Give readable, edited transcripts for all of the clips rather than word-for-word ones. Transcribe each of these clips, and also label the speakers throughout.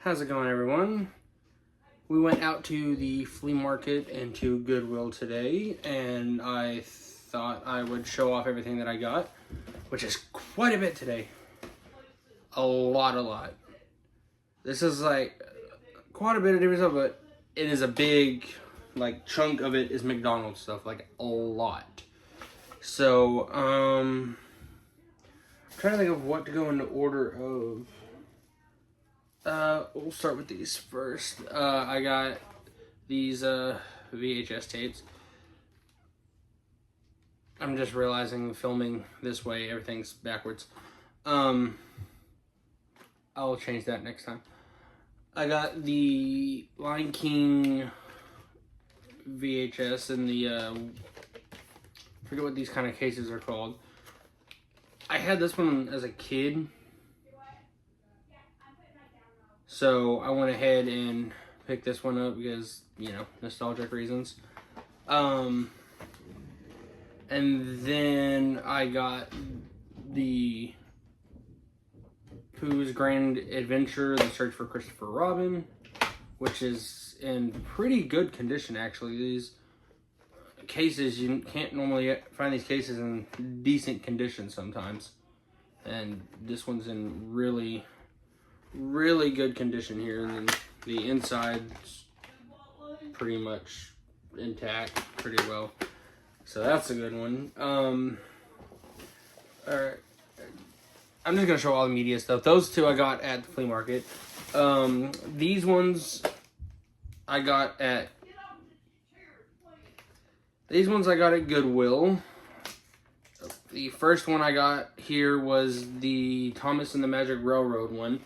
Speaker 1: How's it going, everyone? We went out to the flea market and to Goodwill today, and I thought I would show off everything that I got, which is quite a bit today. A lot. This is like quite a bit of different stuff, but it is a big, chunk of it is McDonald's stuff, a lot. So, I'm trying to think of what to go into order of. We'll start with these first. I got these VHS tapes. I'm just realizing filming this way, everything's backwards. I'll change that next time. I got the Lion King VHS and the, I forget what these kind of cases are called. I had this one as a kid. So I went ahead and picked this one up because, nostalgic reasons. And then I got the Pooh's Grand Adventure, The Search for Christopher Robin, which is in pretty good condition, actually. These cases, you can't normally find these cases in decent condition sometimes. And this one's in really good condition here, and then the inside's pretty much intact pretty well, so that's a good one. Alright, I'm just gonna show all the media stuff. Those two I got at the flea market. These ones I got at Goodwill. The first one I got here was the Thomas and the Magic Railroad one.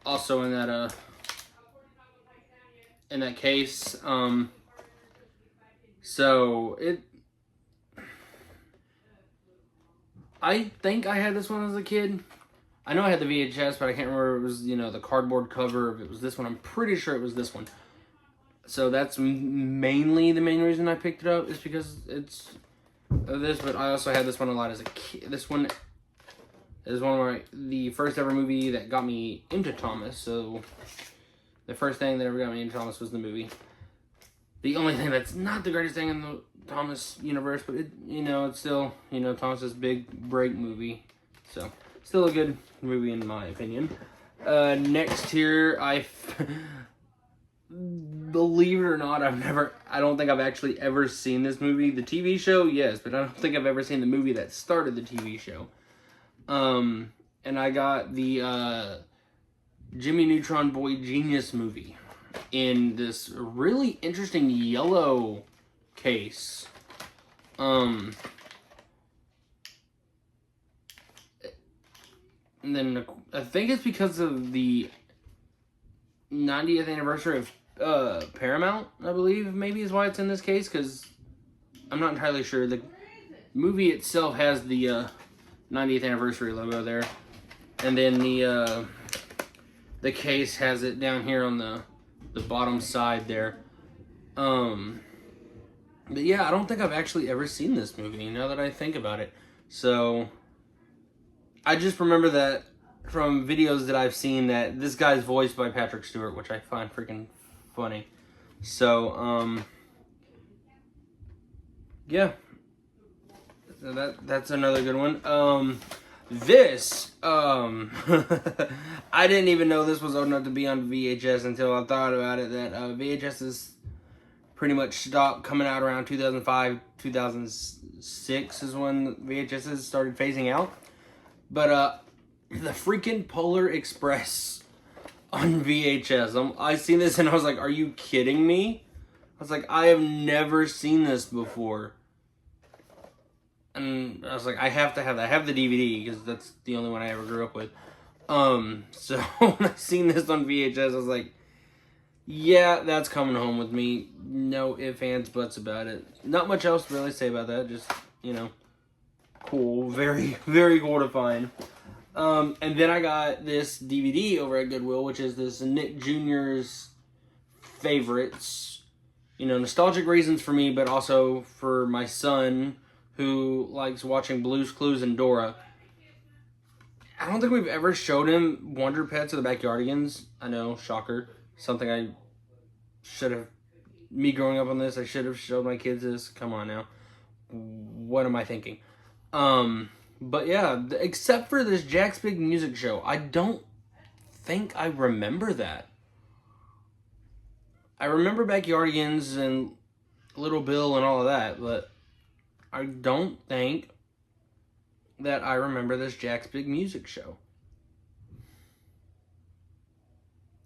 Speaker 1: Also in that case. So I think I had this one as a kid. I know I had the VHS, but I can't remember if it was, the cardboard cover, if it was this one. I'm pretty sure it was this one. So that's mainly the main reason I picked it up, is because it's this, but I also had this one a lot as a kid. This one is the first ever movie that got me into Thomas. So the first thing that ever got me into Thomas was the movie. The only thing that's not the greatest thing in the Thomas universe, but it's still, Thomas's big break movie. So still a good movie in my opinion. Next here, believe it or not, I don't think I've actually ever seen this movie. The TV show, yes, but I don't think I've ever seen the movie that started the TV show. And I got the Jimmy Neutron Boy Genius movie in this really interesting yellow case. And then I think it's because of the 90th anniversary of Paramount, I believe, maybe is why it's in this case, because I'm not entirely sure. The movie itself has the 90th anniversary logo there, and then the case has it down here on the bottom side there. But yeah, I don't think I've actually ever seen this movie, now that I think about it. So I just remember that from videos that I've seen, that this guy's voiced by Patrick Stewart, which I find freaking funny. So yeah, that's another good one. I didn't even know this was old enough to be on VHS until I thought about it, that VHS is pretty much stopped coming out around 2005, 2006 is when VHS started phasing out. But the freaking Polar Express on VHS. I seen this and I was like, are you kidding me? I was like, I have never seen this before. And I was like, I have to have that. I have the DVD because that's the only one I ever grew up with. So when I seen this on VHS, I was like, yeah, that's coming home with me. No ifs, ands, buts about it. Not much else to really say about that. Just, cool. Very, very cool to find. And then I got this DVD over at Goodwill, which is this Nick Jr.'s favorites. Nostalgic reasons for me, but also for my son, who likes watching Blue's Clues and Dora. I don't think we've ever showed him Wonder Pets or the Backyardigans. I know, shocker. Something I should have, me growing up on this, I should have showed my kids this. Come on now. What am I thinking? But yeah, except for this Jack's Big Music Show, I don't think I remember that. I remember Backyardigans and Little Bill and all of that, but I don't think that I remember this Jack's Big Music Show.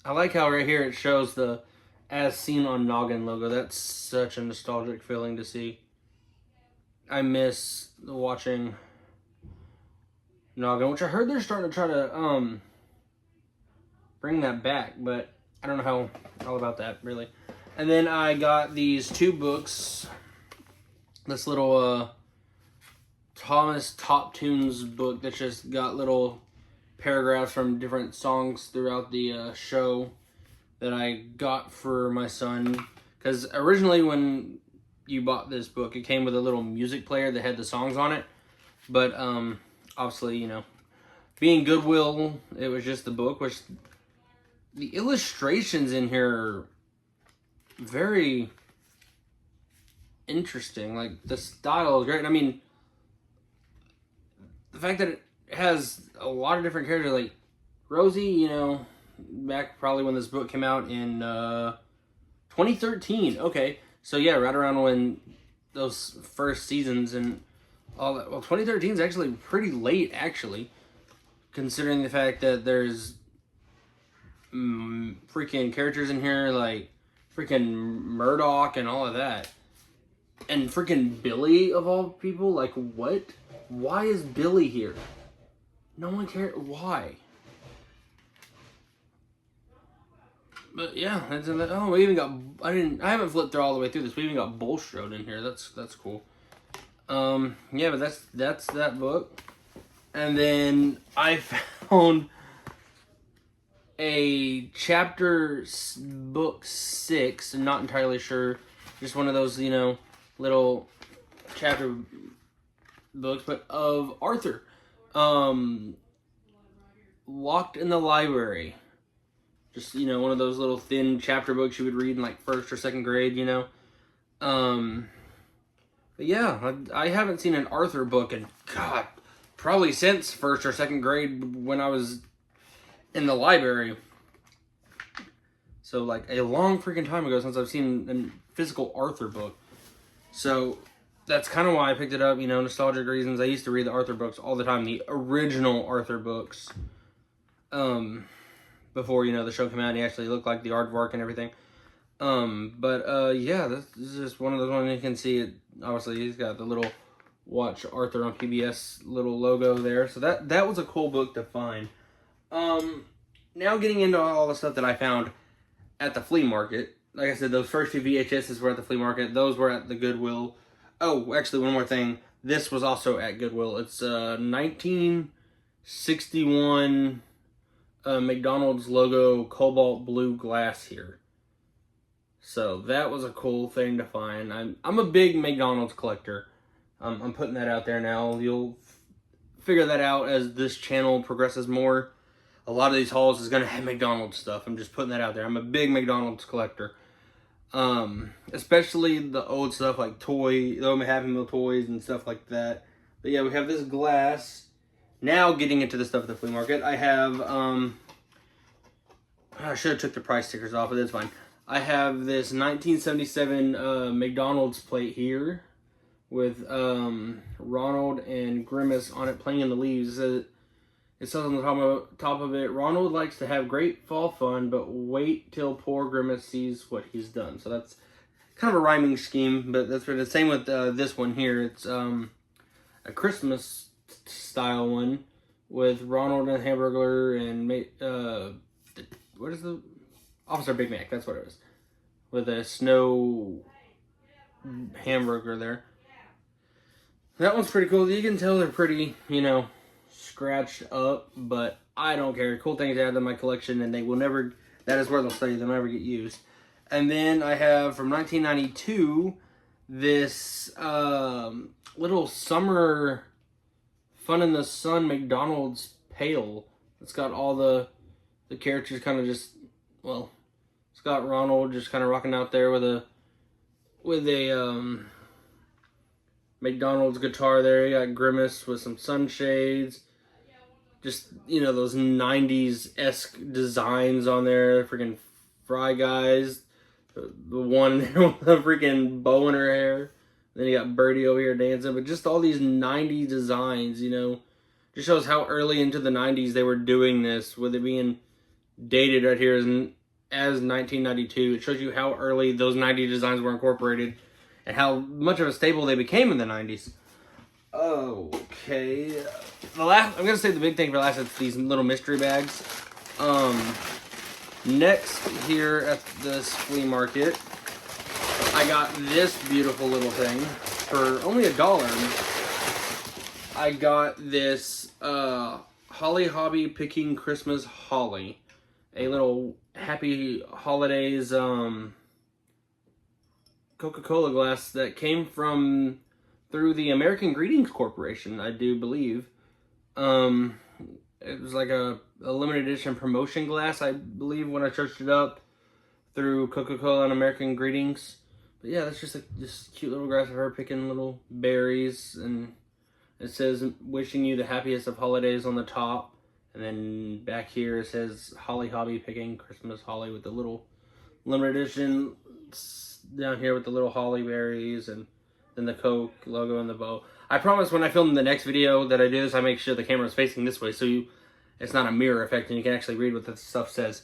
Speaker 1: I like how right here it shows the As Seen on Noggin logo. That's such a nostalgic feeling to see. I miss watching Noggin, which I heard they're starting to try to bring that back, but I don't know how all about that really. And then I got these 2 books. This little Thomas Top Tunes book that just got little paragraphs from different songs throughout the show that I got for my son. Because originally when you bought this book, it came with a little music player that had the songs on it. But obviously, you know, being Goodwill, it was just the book, which the illustrations in here are very interesting. Like, the style is great. I mean, the fact that it has a lot of different characters, like Rosie, you know, back probably when this book came out in 2013. Okay, so yeah, right around when those first seasons and all that. Well, 2013 is actually pretty late, actually, considering the fact that there's freaking characters in here like freaking Murdoch and all of that. And freaking Billy, of all people. Like, what? Why is Billy here? No one cares. Why? But yeah, that's in the, oh, we even got, I haven't flipped through all the way through this. We even got Bulstrode in here. That's cool. Yeah, but that's that book. And then I found a book 6. I'm not entirely sure. Just one of those, you know, little chapter books, but of Arthur. Locked in the Library. Just, you know, one of those little thin chapter books you would read in like 1st or 2nd grade, you know. But yeah, I haven't seen an Arthur book in, God, probably since 1st or 2nd grade when I was in the library. So, like, a long freaking time ago since I've seen a physical Arthur book. So, that's kind of why I picked it up, you know, nostalgic reasons. I used to read the Arthur books all the time, the original Arthur books. Before, you know, the show came out and he actually looked like the aardvark and everything. Yeah, this is just one of those ones you can see it. Obviously, he's got the little Watch Arthur on PBS little logo there. So that was a cool book to find. Now getting into all the stuff that I found at the flea market. Like I said, those first 2 VHSs were at the flea market. Those were at the Goodwill. Oh, actually, one more thing. This was also at Goodwill. It's 1961 McDonald's logo cobalt blue glass here. So that was a cool thing to find. I'm a big McDonald's collector. I'm putting that out there now. You'll figure that out as this channel progresses more. A lot of these hauls is going to have McDonald's stuff. I'm just putting that out there. I'm a big McDonald's collector. Especially the old stuff like the Happy Meal toys and stuff like that. But yeah, we have this glass. Now getting into the stuff at the flea market, I have, I should have took the price stickers off, but that's fine. I have this 1977 McDonald's plate here with Ronald and Grimace on it playing in the leaves. It says on the top of it, Ronald likes to have great fall fun, but wait till poor Grimace sees what he's done. So that's kind of a rhyming scheme, but that's the same with this one here. It's a Christmas style one with Ronald and Hamburger and what is the Officer Big Mac? That's what it was, with a snow hamburger there. That one's pretty cool. You can tell they're pretty, you know, scratched up, but I don't care. Cool things to add to my collection, and they will never, that is where they'll stay. They'll never get used. And then I have from 1992 this little summer Fun in the Sun McDonald's pail. It's got all the characters kind of just, well, it's got Ronald just kind of rocking out there with a McDonald's guitar there. You got Grimace with some sunshades. Just, you know, those 90s-esque designs on there. Freaking Fry Guys. The one with a freaking bow in her hair. Then you got Birdie over here dancing. But just all these 90s designs, you know. Just shows how early into the 90s they were doing this. With it being dated right here as 1992. It shows you how early those 90s designs were incorporated. And how much of a staple they became in the 90s. Okay. I'm going to say the big thing for last, it's these little mystery bags. Next, here at this flea market, I got this beautiful little thing for only $1. I got this Holly Hobby Picking Christmas Holly. A little Happy Holidays Coca-Cola glass that came through the American Greetings Corporation, I do believe. It was like a limited edition promotion glass, I believe, when I searched it up through Coca-Cola and American Greetings. But yeah, that's just this cute little glass of her picking little berries, and it says wishing you the happiest of holidays on the top. And then back here it says Holly Hobby Picking Christmas Holly with the little limited edition down here with the little holly berries, and then the Coke logo and the bow. I promise when I film the next video that I do this, I make sure the camera is facing this way so it's not a mirror effect and you can actually read what the stuff says.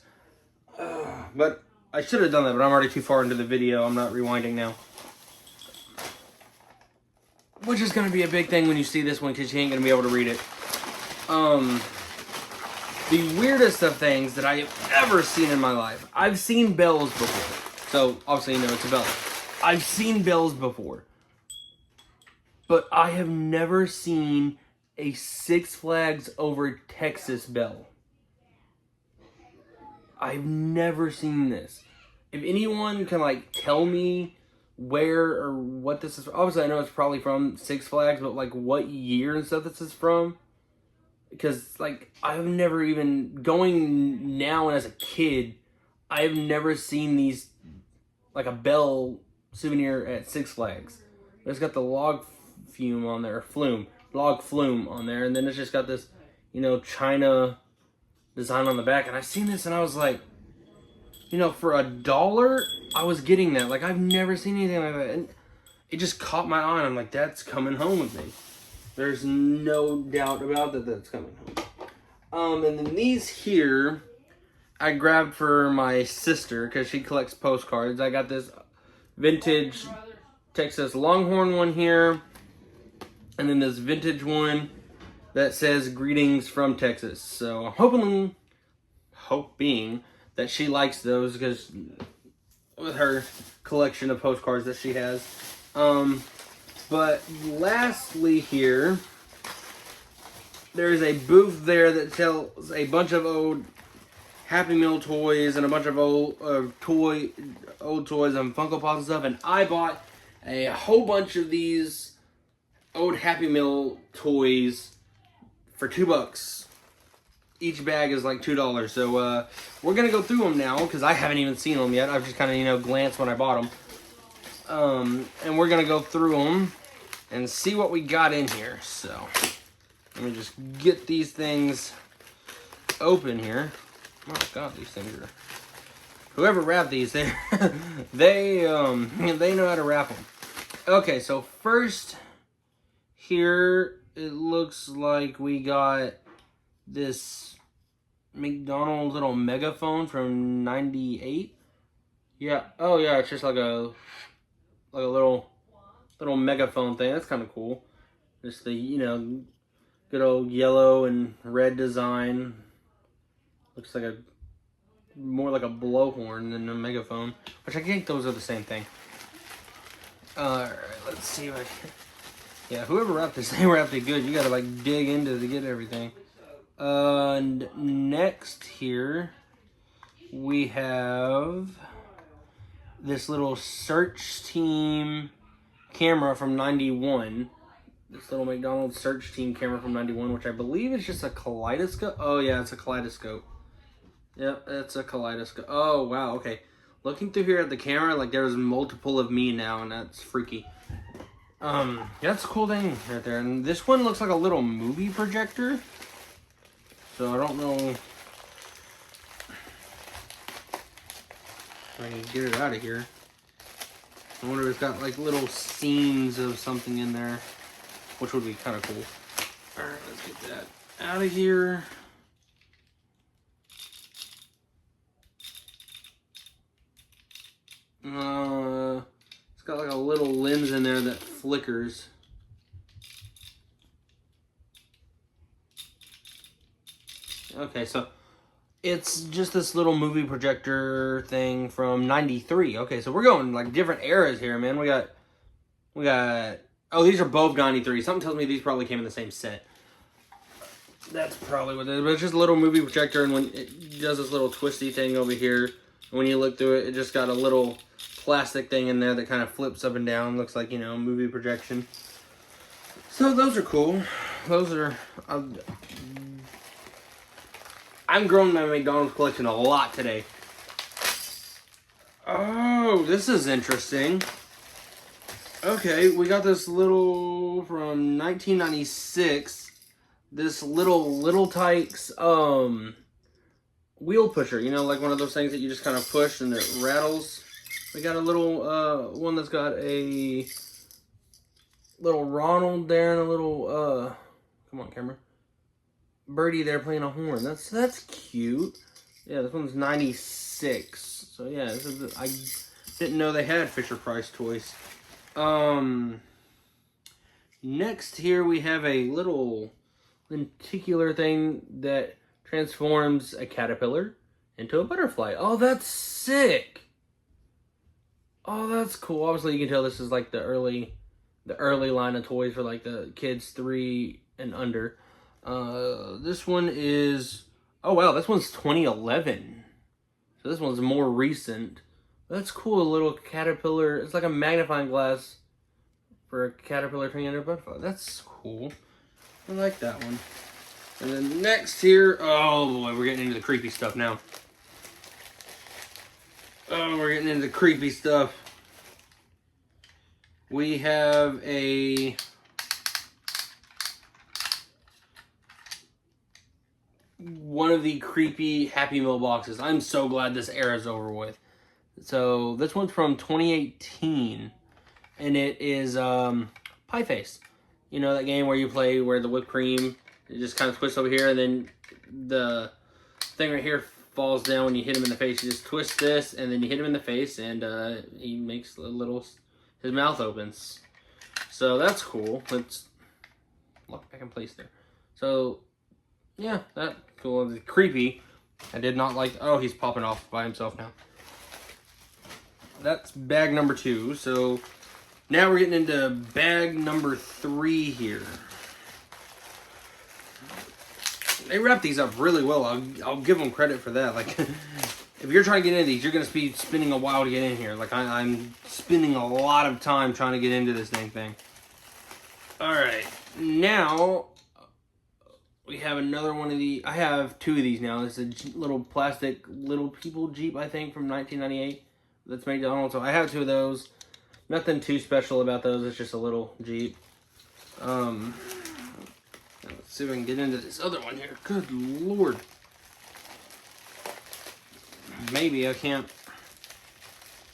Speaker 1: But I should have done that, but I'm already too far into the video. I'm not rewinding now. Which is going to be a big thing when you see this one because you ain't going to be able to read it. The weirdest of things that I have ever seen in my life. I've seen bells before. So, obviously, you know it's a bell. I've seen bells before. But I have never seen a Six Flags Over Texas bell. I've never seen this. If anyone can, like, tell me where or what this is from. Obviously, I know it's probably from Six Flags, but, like, what year and stuff this is from. Because, like, I've never even, going now and as a kid, I've never seen these, like, a bell souvenir at Six Flags. It's got the log flume on there, log flume on there, and then it's just got this, you know, China design on the back. And I seen this and I was like, you know, for $1, I was getting that. Like, I've never seen anything like that. And it just caught my eye, and I'm like, that's coming home with me. There's no doubt about that that's coming home. And then these here, I grabbed for my sister because she collects postcards. I got this vintage Texas Longhorn one here. And then this vintage one that says greetings from Texas. So I'm hoping that she likes those because with her collection of postcards that she has. But lastly here, there's a booth there that sells a bunch of old Happy Meal toys and a bunch of old toys and Funko Pops and stuff. And I bought a whole bunch of these old Happy Meal toys for $2. Each bag is like $2. So we're going to go through them now because I haven't even seen them yet. I've just kind of, you know, glanced when I bought them. And we're going to go through them and see what we got in here. So let me just get these things open here. Oh God, these things are... Whoever wrapped these, they know how to wrap them. Okay, so first here, it looks like we got this McDonald's little megaphone from '98. Yeah. Oh yeah, it's just like a little megaphone thing. That's kind of cool. Just the, you know, good old yellow and red design. Looks like more like a blowhorn than a megaphone, which I think those are the same thing. Alright, let's see if I can... Yeah, whoever wrapped this, they wrapped it good. You gotta, like, dig into it to get everything. And next here, we have this little search team camera from '91. this little McDonald's search team camera from 91, which I believe is just a kaleidoscope. Oh, yeah, it's a kaleidoscope. Yep, it's a kaleidoscope. Oh, wow, okay. Looking through here at the camera, like there's multiple of me now, and that's freaky. That's a cool thing right there. And this one looks like a little movie projector. So I don't know if I can get it out of here. I wonder if it's got like little scenes of something in there, which would be kind of cool. All right, let's get that out of here. It's got like a little lens in there that flickers. Okay, so it's just this little movie projector thing from 93. Okay, so we're going like different eras here, man. We got, oh, these are both 93. Something tells me these probably came in the same set. That's probably what it is, but it's just a little movie projector, and when it does this little twisty thing over here, when you look through it, it just got a little plastic thing in there that kind of flips up and down. Looks like, you know, movie projection. So those are cool. Those are... I'm growing my McDonald's collection a lot today. Oh, this is interesting. Okay, we got this little from 1996. This little Tykes wheel pusher. You know, like one of those things that you just kind of push and it rattles. We got a little one that's got a little Ronald there and a little come on, camera. Birdie there playing a horn. That's cute. Yeah, this one's 96. So yeah, this is, I didn't know they had Fisher-Price toys. Next here we have a little lenticular thing that transforms a caterpillar into a butterfly. Oh, that's sick. Oh, that's cool. Obviously, you can tell this is like the early line of toys for like the kids 3 and under. This one is, oh wow, this one's 2011. So this one's more recent. That's cool, a little caterpillar. It's like a magnifying glass for a caterpillar turning into a butterfly. That's cool. I like that one. And then next here, oh boy, we're getting into the creepy stuff now. Oh, we're getting into the creepy stuff. We have one of the creepy Happy Meal boxes. I'm so glad this era's over with. So this one's from 2018, and it is Pie Face. You know that game where you play where the whipped cream, it just kind of twists over here, and then the thing right here falls down when you hit him in the face. You just twist this, and then you hit him in the face, and he makes a little, his mouth opens. So that's cool. Let's lock back in place there. So yeah, that's cool. It's creepy. I did not like, oh, he's popping off by himself now. That's bag number 2. So now we're getting into bag number 3 here. They wrap these up really well. I'll give them credit for that. Like, if you're trying to get into these, you're going to be spending a while to get in here. Like, I'm spending a lot of time trying to get into this dang thing. Alright, now we have another one of the, I have 2 of these now. This is a little plastic Little People Jeep, I think, from 1998. That's McDonald's. So I have 2 of those. Nothing too special about those. It's just a little Jeep. Let's see if I can get into this other one here. Good Lord. Maybe I can't.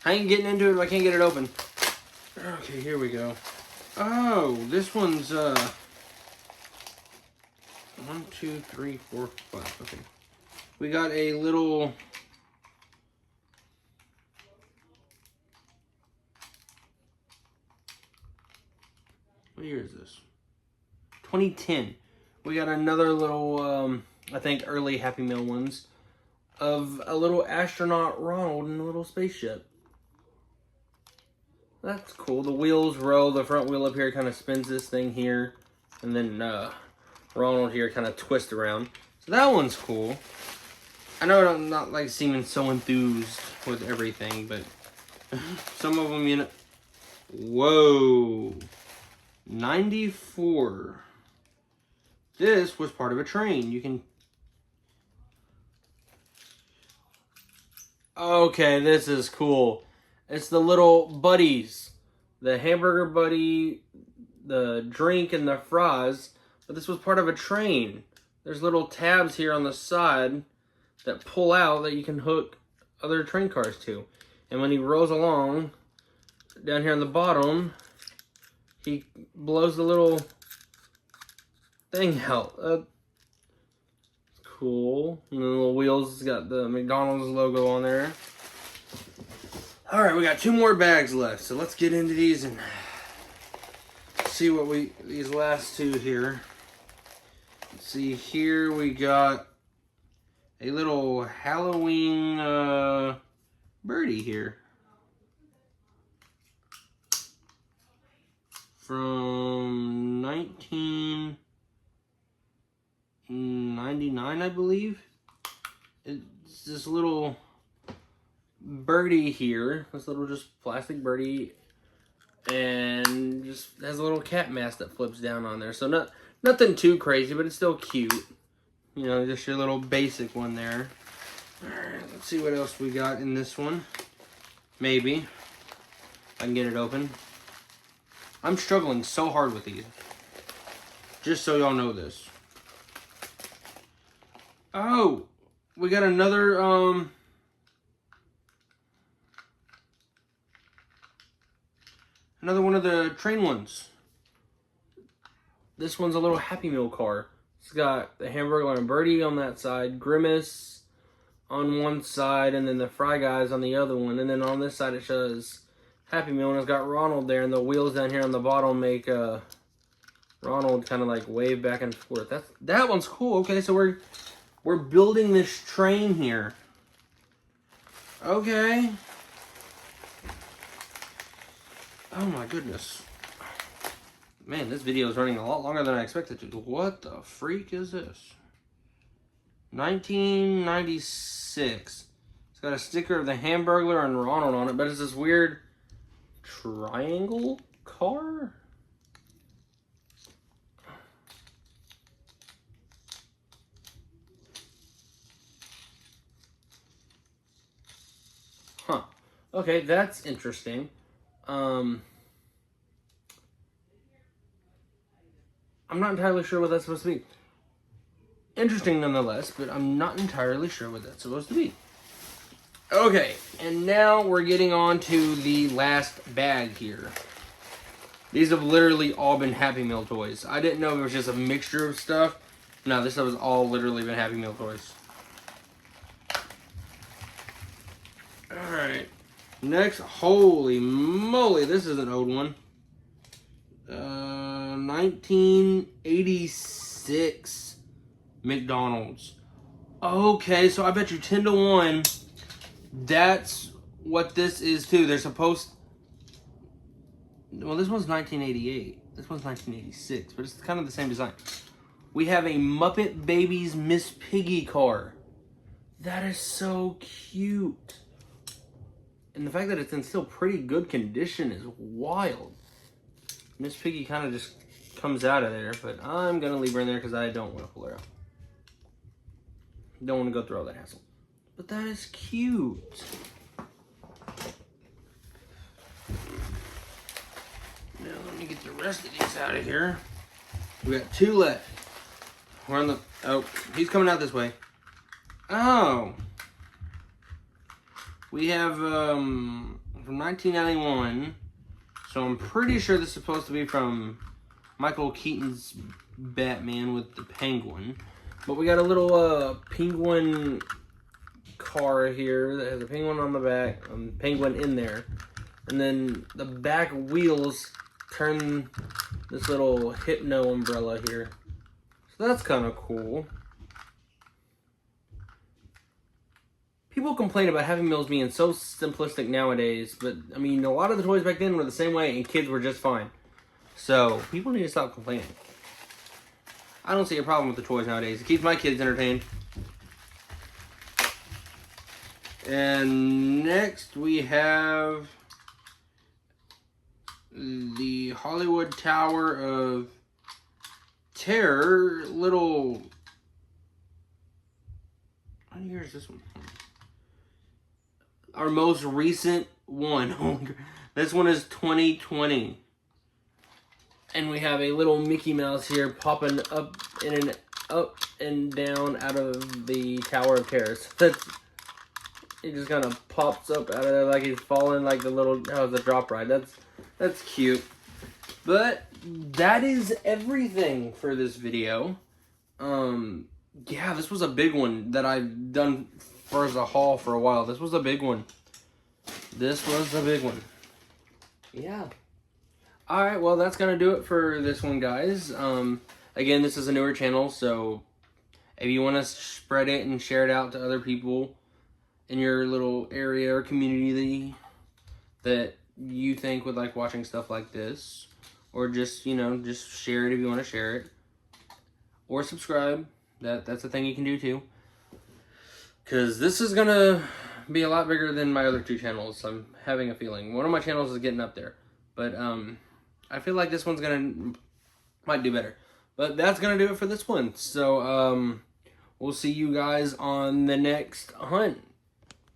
Speaker 1: I ain't getting into it if I can't get it open. Okay, here we go. Oh, this one's 1, 2, 3, 4, 5. Okay. We got a little, what year is this? 2010. We got another little, I think early Happy Meal ones of a little astronaut Ronald in a little spaceship. That's cool. The wheels roll. The front wheel up here kind of spins this thing here. And then Ronald here kind of twists around. So that one's cool. I know I'm not like seeming so enthused with everything, but some of them, you know. Whoa. 94. This was part of a train. You can... Okay, this is cool. It's the little buddies. The hamburger buddy, the drink, and the fries. But this was part of a train. There's little tabs here on the side that pull out that you can hook other train cars to. And when he rolls along, down here on the bottom, he blows the little thing out. Cool. And the little wheels got the McDonald's logo on there. Alright, we got 2 more bags left. So let's get into these and see what these last 2 here. Let's see, here we got a little Halloween birdie here. From 1999, I believe. It's this little birdie here. This little just plastic birdie. And just has a little cat mask that flips down on there. So nothing too crazy, but it's still cute. You know, just your little basic one there. Alright, let's see what else we got in this one. Maybe. I can get it open. I'm struggling so hard with these. Just so y'all know this. Oh! We got another, another one of the train ones. This one's a little Happy Meal car. It's got the hamburger and birdie on that side, Grimace on one side, and then the Fry Guys on the other one. And then on this side it shows Happy Meal, and it's got Ronald there, and the wheels down here on the bottom make Ronald kind of like wave back and forth. That one's cool. Okay, so we're building this train here. Okay. Oh my goodness. Man, this video is running a lot longer than I expected to. What the freak is this? 1996. It's got a sticker of the Hamburglar and Ronald on it, but it's this weird triangle car? Huh. Okay, that's interesting. I'm not entirely sure what that's supposed to be. Interesting nonetheless, but I'm not entirely sure what that's supposed to be. Okay, and now we're getting on to the last bag here. These have literally all been Happy Meal toys. I didn't know it was just a mixture of stuff. No, this stuff has all literally been Happy Meal toys. Alright. Next, holy moly, this is an old one. 1986 McDonald's. Okay, so I bet you 10 to 1 that's what this is too. They're supposed... Well, this one's 1988. This one's 1986, but it's kind of the same design. We have a Muppet Babies Miss Piggy car. That is so cute. And the fact that it's in still pretty good condition is wild. Miss Piggy kind of just comes out of there, but I'm going to leave her in there because I don't want to pull her out. Don't want to go through all that hassle. But that is cute. Now let me get the rest of these out of here. We got 2 left. We're on the... Oh, he's coming out this way. Oh. We have, from 1991. So I'm pretty sure this is supposed to be from Michael Keaton's Batman with the Penguin. But we got a little, penguin car here that has a penguin on the back, penguin in there. And then the back wheels turn this little hypno umbrella here. So that's kind of cool. People complain about Happy Meals being so simplistic nowadays, but I mean, a lot of the toys back then were the same way and kids were just fine. So, people need to stop complaining. I don't see a problem with the toys nowadays. It keeps my kids entertained. And next we have the Hollywood Tower of Terror little... What year is this one? Our most recent one. This one is 2020. And we have a little Mickey Mouse here popping up and down out of the Tower of Terror. So it just kind of pops up out of there like he's falling, like the little, how the drop ride. That's cute. But that is everything for this video. Yeah, this was a big one that I've done for as a haul for a while. This was a big one. This was a big one. Yeah. Alright, well, that's going to do it for this one, guys. Again, this is a newer channel, so if you want to spread it and share it out to other people in your little area or community that you think would like watching stuff like this, or just, you know, just share it if you want to share it, or subscribe. That's a thing you can do too, because this is going to be a lot bigger than my other two channels. I'm having a feeling. One of my channels is getting up there, but I feel like this one's might do better. But that's gonna do it for this one. So we'll see you guys on the next hunt.